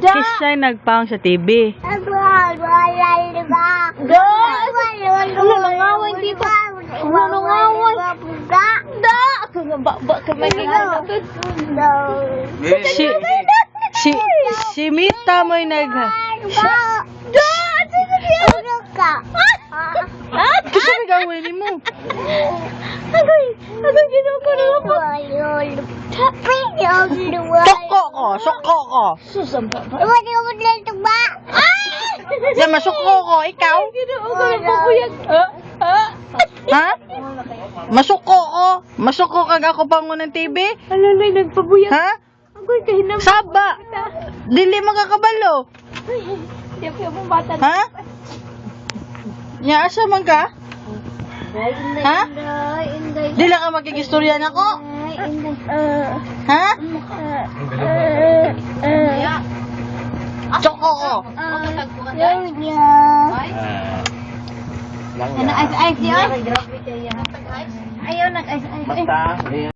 Kisay nagpang sa TV. Nangangawan dito. Nangangawan. Da! Ba ka may Si Mita mo'y Kasi may gawin mo. Agoy, ginoko na ako. Soko ko. Susamba ba? Na masuko ko, ikaw? Ginoko na papuyag. Ha? Masuko kag ako pango ng TV? Alalay, nagpabuyag. Ha? Agoy, kahinam. Saba! Dili magkakabalo. Di ako yung bata. Ha? Nya asa man ka? Ha? Dili ka magkigistorya nako? Ha? Soko ko. Ano, ice-ice yun? Ayaw, nag-ice-ice. Basta.